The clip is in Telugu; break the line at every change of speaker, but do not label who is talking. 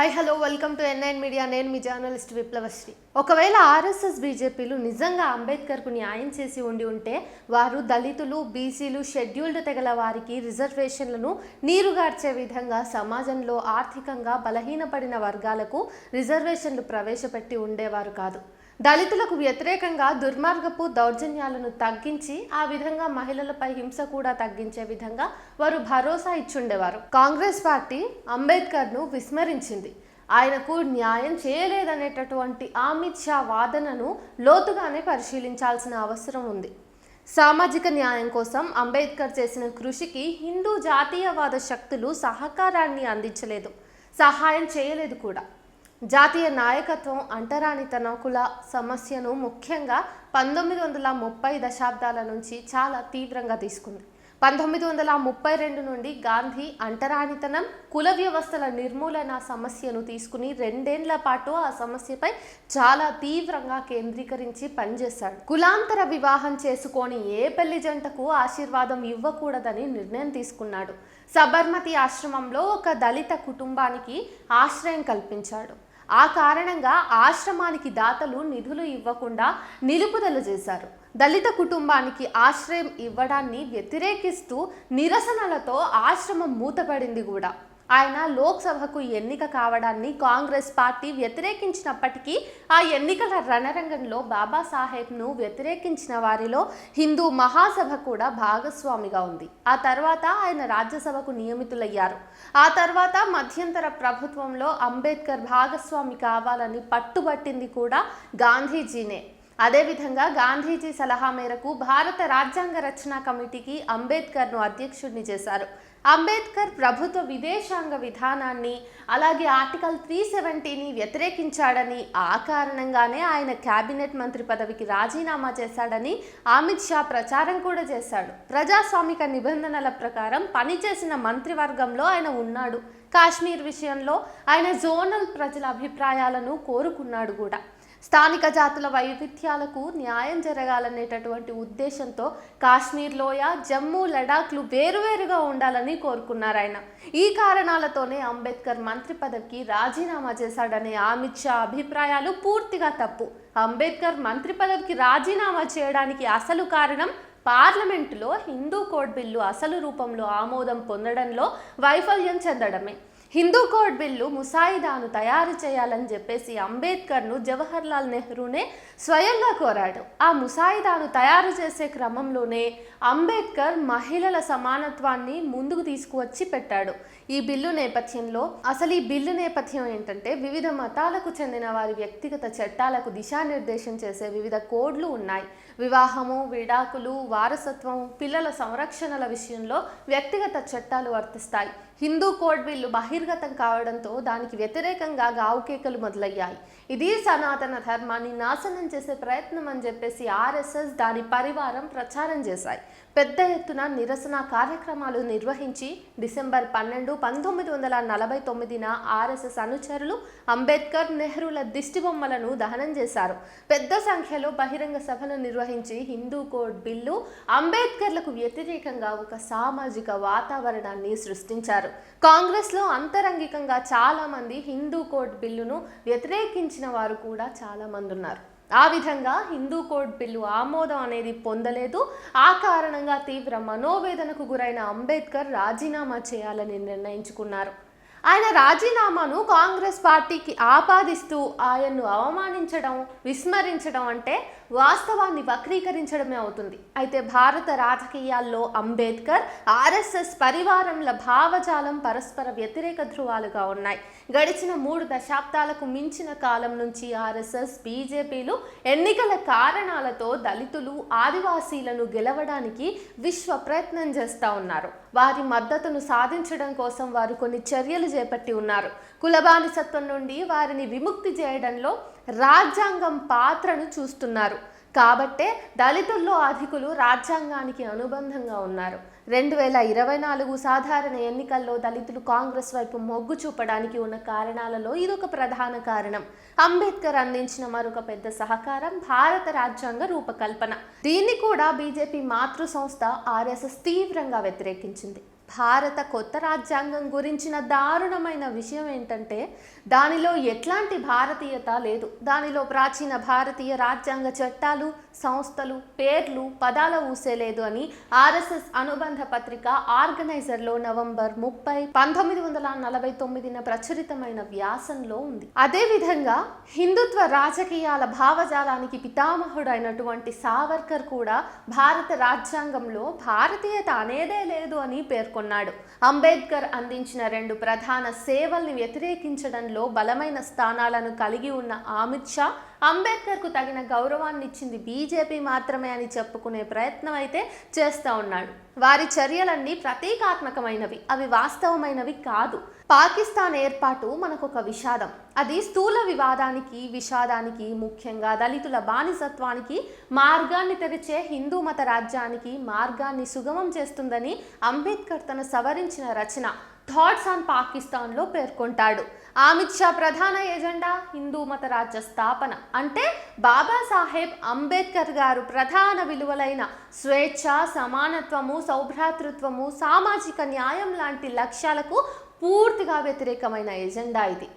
Hi hello welcome to N9 media. నేను మీ జర్నలిస్ట్ విప్లవశ్రీ. ఒకవేళ ఆర్ఎస్ఎస్ బీజేపీలు నిజంగా అంబేద్కర్కు న్యాయం చేసి ఉంటే వారు దళితులు, బీసీలు, షెడ్యూల్డ్ తెగల వారికి రిజర్వేషన్లను నీరుగార్చే విధంగా సమాజంలో ఆర్థికంగా బలహీనపడిన వర్గాలకు రిజర్వేషన్లు ప్రవేశపెట్టి ఉండేవారు కాదు. దళితులకు వ్యతిరేకంగా దుర్మార్గపు దౌర్జన్యాలను తగ్గించి ఆ విధంగా మహిళలపై హింస కూడా తగ్గించే విధంగా వారు భరోసా ఇచ్చుండేవారు. కాంగ్రెస్ పార్టీ అంబేద్కర్ను విస్మరించింది. ఆయనకు న్యాయం చేయలేదనేటటువంటి అమిత్ షా వాదనను లోతుగానే పరిశీలించాల్సిన అవసరం ఉంది. సామాజిక న్యాయం కోసం అంబేద్కర్ చేసిన కృషికి హిందూ జాతీయవాద శక్తులు సహకారాన్ని అందించలేదు, సహాయం చేయలేదు కూడా. జాతీయ నాయకత్వం అంటరానితన కుల సమస్యను ముఖ్యంగా 1930 దశాబ్దాల నుంచి చాలా తీవ్రంగా తీసుకుంది. 1932 నుండి గాంధీ అంటరానితనం, కుల వ్యవస్థల నిర్మూలన సమస్యను తీసుకుని 2 ఏళ్ల పాటు ఆ సమస్యపై చాలా తీవ్రంగా కేంద్రీకరించి పనిచేశాడు. కులాంతర వివాహం చేసుకొని ఏ పెళ్లి జంటకు ఆశీర్వాదం ఇవ్వకూడదని నిర్ణయం తీసుకున్నాడు. సబర్మతి ఆశ్రమంలో ఒక దళిత కుటుంబానికి ఆశ్రయం కల్పించాడు. ఆ కారణంగా ఆశ్రమానికి దాతలు నిధులు ఇవ్వకుండా నిలుపుదల చేశారు. దళిత కుటుంబానికి ఆశ్రయం ఇవ్వడాన్ని వ్యతిరేకిస్తూ నిరసనలతో ఆశ్రమం మూతపడింది కూడా. ఆయన లోక్సభకు ఎన్నిక కావడాన్ని కాంగ్రెస్ పార్టీ వ్యతిరేకించినప్పటికీ ఆ ఎన్నికల రణరంగంలో బాబాసాహెబ్ను వ్యతిరేకించిన వారిలో హిందూ మహాసభ కూడా భాగస్వామిగా ఉంది. ఆ తర్వాత ఆయన రాజ్యసభకు నియమితులయ్యారు. ఆ తర్వాత మధ్యంతర ప్రభుత్వంలో అంబేద్కర్ భాగస్వామి కావాలని పట్టుబట్టింది కూడా గాంధీజీనే. అదేవిధంగా గాంధీజీ సలహా మేరకు భారత రాజ్యాంగ రచన కమిటీకి అంబేద్కర్ను అధ్యక్షుడిని చేశారు. అంబేద్కర్ ప్రభుత్వ విదేశాంగ విధానాన్ని అలాగే ఆర్టికల్ 370ని వ్యతిరేకించాడని, ఆ కారణంగానే ఆయన కేబినెట్ మంత్రి పదవికి రాజీనామా చేశాడని అమిత్ షా ప్రచారం కూడా చేశాడు. ప్రజాస్వామిక నిబంధనల ప్రకారం పనిచేసిన మంత్రివర్గంలో ఆయన ఉన్నాడు. కాశ్మీర్ విషయంలో ఆయన జోనల్ ప్రజల అభిప్రాయాలను కోరుకున్నాడు కూడా. స్థానిక జాతుల వైవిధ్యాలకు న్యాయం జరగాలనేటటువంటి ఉద్దేశంతో కాశ్మీర్ లోయ, జమ్మూ, లడాఖ్లు వేరువేరుగా ఉండాలని కోరుకున్నారు ఆయన. ఈ కారణాలతోనే అంబేద్కర్ మంత్రి పదవికి రాజీనామా చేశాడనే అమిత్ షా అభిప్రాయాలు పూర్తిగా తప్పు. అంబేద్కర్ మంత్రి పదవికి రాజీనామా చేయడానికి అసలు కారణం పార్లమెంటులో హిందూ కోడ్ బిల్లు అసలు రూపంలో ఆమోదం పొందడంలో వైఫల్యం చెందడమే. హిందూ కోడ్ బిల్లు ముసాయిదాను తయారు చేయాలని చెప్పేసి అంబేద్కర్ను జవహర్లాల్ నెహ్రూనే స్వయంగా కోరాడు. ఆ ముసాయిదాను తయారు చేసే క్రమంలోనే అంబేద్కర్ మహిళల సమానత్వాన్ని ముందుకు తీసుకువచ్చి పెట్టాడు. ఈ బిల్లు నేపథ్యం ఏంటంటే వివిధ మతాలకు చెందిన వారి వ్యక్తిగత చట్టాలకు దిశానిర్దేశం చేసే వివిధ కోడ్లు ఉన్నాయి. వివాహము, విడాకులు, వారసత్వం, పిల్లల సంరక్షణల విషయంలో వ్యక్తిగత చట్టాలు వర్తిస్తాయి. హిందూ కోడ్ బిల్లు బహిర్గతం కావడంతో దానికి వ్యతిరేకంగా గావుకేకలు మొదలయ్యాయి. ఇది సనాతన ధర్మాన్ని నాశనం చేసే ప్రయత్నం అని చెప్పేసి ఆర్ఎస్ఎస్, దాని పరివారం ప్రచారం చేశాయి. పెద్ద ఎత్తున నిరసన కార్యక్రమాలు నిర్వహించి డిసెంబర్ 12, 1949న ఆర్ఎస్ఎస్ అనుచరులు అంబేద్కర్, నెహ్రూల దిష్టిబొమ్మలను దహనం చేశారు. పెద్ద సంఖ్యలో బహిరంగ సభలు నిర్వహించి హిందూ కోడ్ బిల్లు, అంబేద్కర్లకు వ్యతిరేకంగా ఒక సామాజిక వాతావరణాన్ని సృష్టించారు. కాంగ్రెస్లో అంతరంగికంగా చాలా మంది హిందూ కోడ్ బిల్లును వ్యతిరేకించిన వారు కూడా చాలా మంది ఉన్నారు. ఆ విధంగా హిందూ కోడ్ బిల్లు ఆమోదం అనేది పొందలేదు. ఆ కారణంగా తీవ్ర మనోవేదనకు గురైన అంబేద్కర్ రాజీనామా చేయాలని నిర్ణయించుకున్నారు. ఆయన రాజీనామాను కాంగ్రెస్ పార్టీకి ఆపాదిస్తూ ఆయన్ను అవమానించడం, విస్మరించడం అంటే వాస్తవాన్ని వక్రీకరించడమే అవుతుంది. అయితే భారత రాజకీయాల్లో అంబేద్కర్, ఆర్ఎస్ఎస్ పరివారంల భావజాలం పరస్పర వ్యతిరేక ధృవాలుగా ఉన్నాయి. గడిచిన 3 దశాబ్దాలకు మించిన కాలం నుంచి ఆర్ఎస్ఎస్, బీజేపీలు ఎన్నికల కారణాలతో దళితులు, ఆదివాసీలను గెలవడానికి విశ్వ ప్రయత్నం చేస్తూ ఉన్నారు. వారి మద్దతును సాధించడం కోసం వారు కొన్ని చర్యలు చేపట్టి ఉన్నారు. కులబానిసత్వం నుండి వారిని విముక్తి చేయడంలో రాజ్యాంగం పాత్రను చూస్తున్నారు. కాబట్టే దళితుల్లో అధికులు రాజ్యాంగానికి అనుబంధంగా ఉన్నారు. 2024 సాధారణ ఎన్నికల్లో దళితులు కాంగ్రెస్ వైపు మొగ్గు చూపడానికి ఉన్న కారణాలలో ఇదొక ప్రధాన కారణం. అంబేద్కర్ అందించిన మరొక పెద్ద సహకారం భారత రాజ్యాంగ రూపకల్పన. దీన్ని కూడా బీజేపీ మాతృ సంస్థ ఆర్ఎస్ఎస్ తీవ్రంగా వ్యతిరేకించింది. భారత కొత్త రాజ్యాంగం గురించిన దారుణమైన విషయం ఏంటంటే దానిలో ఎట్లాంటి భారతీయత లేదు. దానిలో ప్రాచీన భారతీయ రాజ్యాంగ చట్టాలు, సంస్థలు, పేర్లు, పదాల ఊసేలేదు అని ఆర్ఎస్ఎస్ అనుబంధ పత్రిక ఆర్గనైజర్లో నవంబర్ 30, 1949 ప్రచురితమైన వ్యాసంలో ఉంది. అదేవిధంగా హిందుత్వ రాజకీయాల భావజాలానికి పితామహుడైనటువంటి సావర్కర్ కూడా భారత రాజ్యాంగంలో భారతీయత అనేదే లేదు అని పేర్కొన్నాడు. అంబేద్కర్ అందించిన 2 ప్రధాన సేవల్ని వ్యతిరేకించడంలో బలమైన స్థానాలను కలిగి ఉన్న అమిత్ షా అంబేద్కర్కు తగిన గౌరవాన్ని ఇచ్చింది బీజేపీ మాత్రమే అని చెప్పుకునే ప్రయత్నం అయితే చేస్తూ ఉన్నాడు. వారి చర్యలన్నీ ప్రతీకాత్మకమైనవి, అవి వాస్తవమైనవి కాదు. పాకిస్తాన్ ఏర్పాటు మనకొక విషాదం. అది స్థూల వివాదానికి, విషాదానికి, ముఖ్యంగా దళితుల బానిసత్వానికి మార్గాన్ని తెరిచే హిందూ మత రాజ్యానికి మార్గాన్ని సుగమం చేస్తుందని అంబేద్కర్ తన సవరించిన రచన థాట్స్ ఆన్ పాకిస్తాన్లో పేర్కొంటాడు. అమిత్ షా ప్రధాన ఎజెండా హిందూ మత రాజ్య స్థాపన. అంటే బాబాసాహెబ్ అంబేద్కర్ గారు ప్రధాన విలువలైన స్వేచ్ఛ, సమానత్వము, సౌభ్రాతృత్వము, సామాజిక న్యాయం లాంటి లక్ష్యాలకు పూర్తిగా వ్యతిరేకమైన ఎజెండా ఇది.